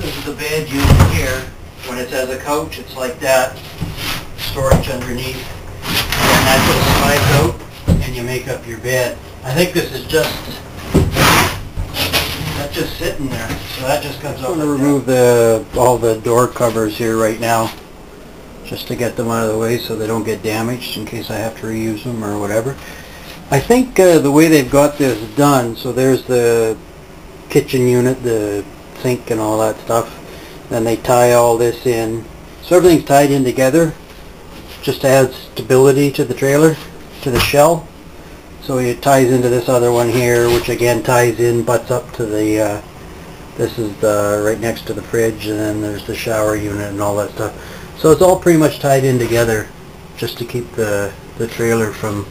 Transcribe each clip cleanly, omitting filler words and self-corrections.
This is the bed unit here. When it's as a couch, it's like that. Storage underneath. And that just slides out and you make up your bed. I think this is that's just sitting there. So that just comes out. I'm going to remove all the door covers here right now, just to get them out of the way so they don't get damaged in case I have to reuse them or whatever. I think the way they've got this done, so there's the kitchen unit, the sink and all that stuff. Then they tie all this in. So everything's tied in together just to add stability to the trailer, to the shell. So it ties into this other one here, which again ties in, butts up to the, this is the right next to the fridge, and then there's the shower unit and all that stuff. So it's all pretty much tied in together just to keep the trailer from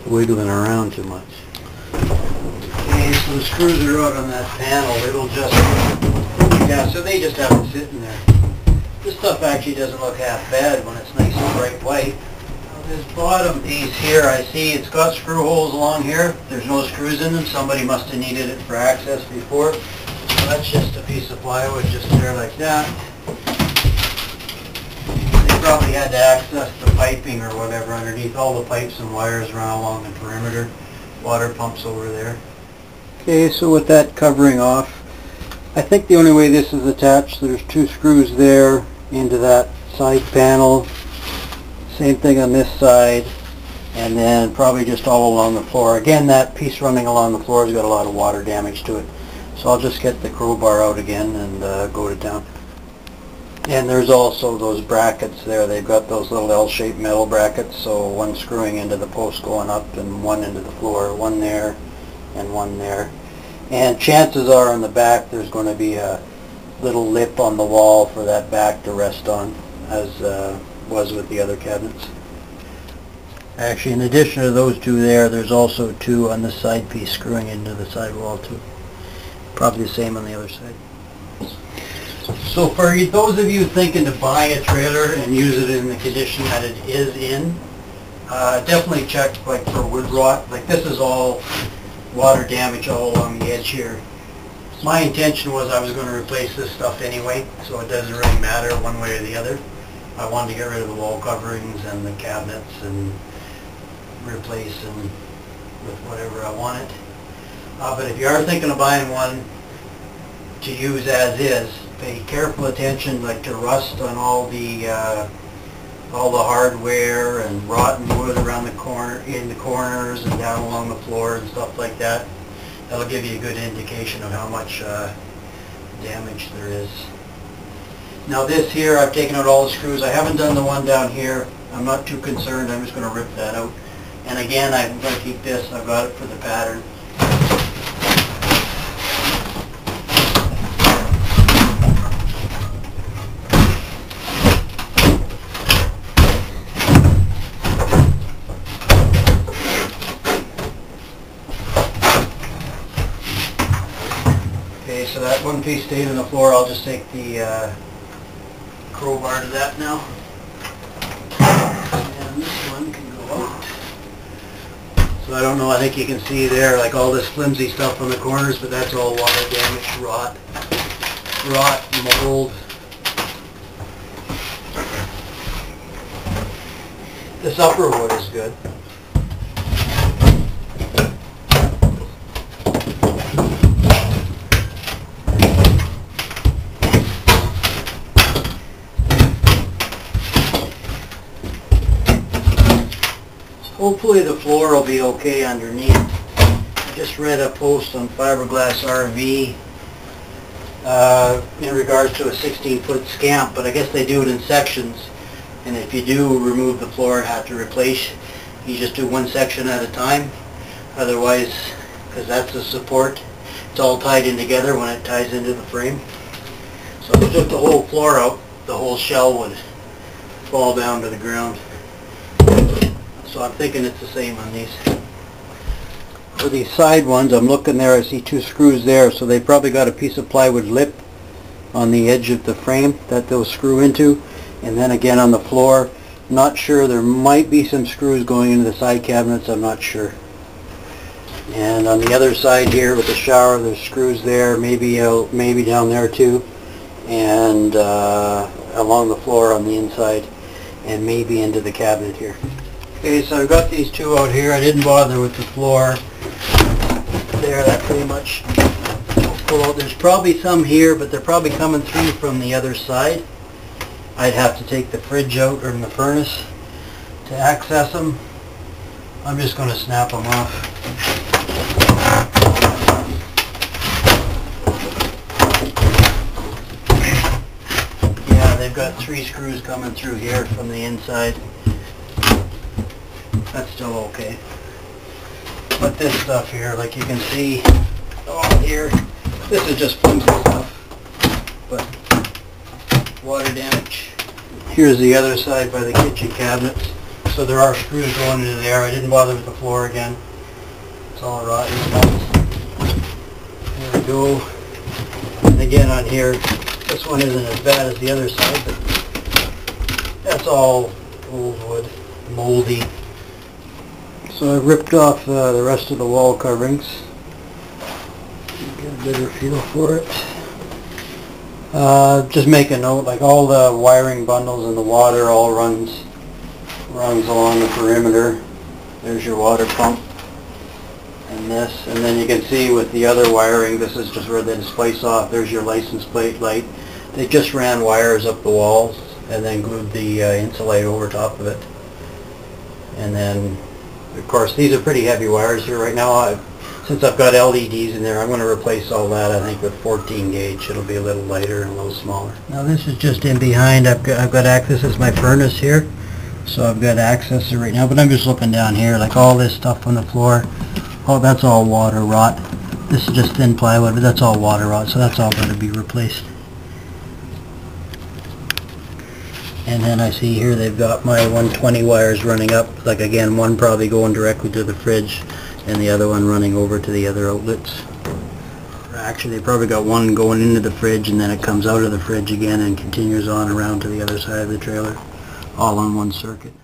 wiggling around too much. Okay, so the screws are out on that panel. It'll just, yeah, so they just have them sitting there. This stuff actually doesn't look half bad when it's nice and bright white. Now this bottom piece here, I see it's got screw holes along here. There's no screws in them. Somebody must have needed it for access before. So that's just a piece of plywood just there like that. Probably had to access the piping or whatever underneath. All the pipes and wires run along the perimeter. Water pumps over there. Okay, so with that covering off, I think the only way this is attached, there's two screws there into that side panel. Same thing on this side, and then probably just all along the floor. Again, that piece running along the floor has got a lot of water damage to it. So I'll just get the crowbar out again and go to town. And there's also those brackets there. They've got those little L-shaped metal brackets, so one screwing into the post going up and one into the floor, one there and one there. And chances are on the back there's going to be a little lip on the wall for that back to rest on, as was with the other cabinets. Actually, in addition to those two there, there's also two on the side piece screwing into the side wall too. Probably the same on the other side. So for those of you thinking to buy a trailer and use it in the condition that it is in, definitely check like for wood rot. Like this is all water damage all along the edge here. My intention was I was going to replace this stuff anyway, so it doesn't really matter one way or the other. I wanted to get rid of the wall coverings and the cabinets and replace them with whatever I wanted. But if you are thinking of buying one to use as is, pay careful attention, like to rust on all the hardware and rotten wood around the corner, in the corners and down along the floor and stuff like that. That'll give you a good indication of how much damage there is. Now this here, I've taken out all the screws. I haven't done the one down here. I'm not too concerned. I'm just going to rip that out. And again, I'm going to keep this. I've got it for the pattern. Okay, so that one piece stayed on the floor. I'll just take the crowbar to that now. And this one can go out. So I don't know, I think you can see there like all this flimsy stuff on the corners, but that's all water damage, rot, mold. This upper wood is good. Hopefully the floor will be okay underneath. I just read a post on Fibreglass RV in regards to a 16-foot scamp, but I guess they do it in sections. And if you do remove the floor and have to replace, you just do one section at a time. Otherwise, because that's the support, it's all tied in together when it ties into the frame. So if you took the whole floor out, the whole shell would fall down to the ground. So I'm thinking it's the same on these. For these side ones, I'm looking there, I see two screws there, so they probably got a piece of plywood lip on the edge of the frame that they'll screw into. And then again on the floor, not sure, there might be some screws going into the side cabinets, I'm not sure. And on the other side here with the shower, there's screws there, maybe down there too. and along the floor on the inside, and maybe into the cabinet here. Okay, so I've got these two out here. I didn't bother with the floor. There, that pretty much will pull out. There's probably some here, but they're probably coming through from the other side. I'd have to take the fridge out or the furnace to access them. I'm just going to snap them off. Yeah, they've got 3 screws coming through here from the inside. That's still okay. But this stuff here, like you can see, all here, this is just flimsy stuff, but water damage. Here's the other side by the kitchen cabinets. So there are screws going into there. I didn't bother with the floor again. It's all rotten. There we go. And again on here, this one isn't as bad as the other side, but that's all old wood, moldy. So I ripped off the rest of the wall coverings. Get a better feel for it. Just make a note, like all the wiring bundles and the water all runs along the perimeter. There's your water pump and this, and then you can see with the other wiring, this is just where they splice off. There's your license plate light. They just ran wires up the walls and then glued the insulate over top of it. And then, of course, these are pretty heavy wires here right now. Since I've got LEDs in there, I'm going to replace all that, I think, with 14 gauge. It'll be a little lighter and a little smaller. Now this is just in behind. I've got access. This is my furnace here. So I've got access to right now, but I'm just looking down here, like all this stuff on the floor. Oh, that's all water rot. This is just thin plywood, but that's all water rot, so that's all going to be replaced. And then I see here they've got my 120 wires running up, like again, one probably going directly to the fridge and the other one running over to the other outlets. Actually, they probably got one going into the fridge and then it comes out of the fridge again and continues on around to the other side of the trailer, all on one circuit.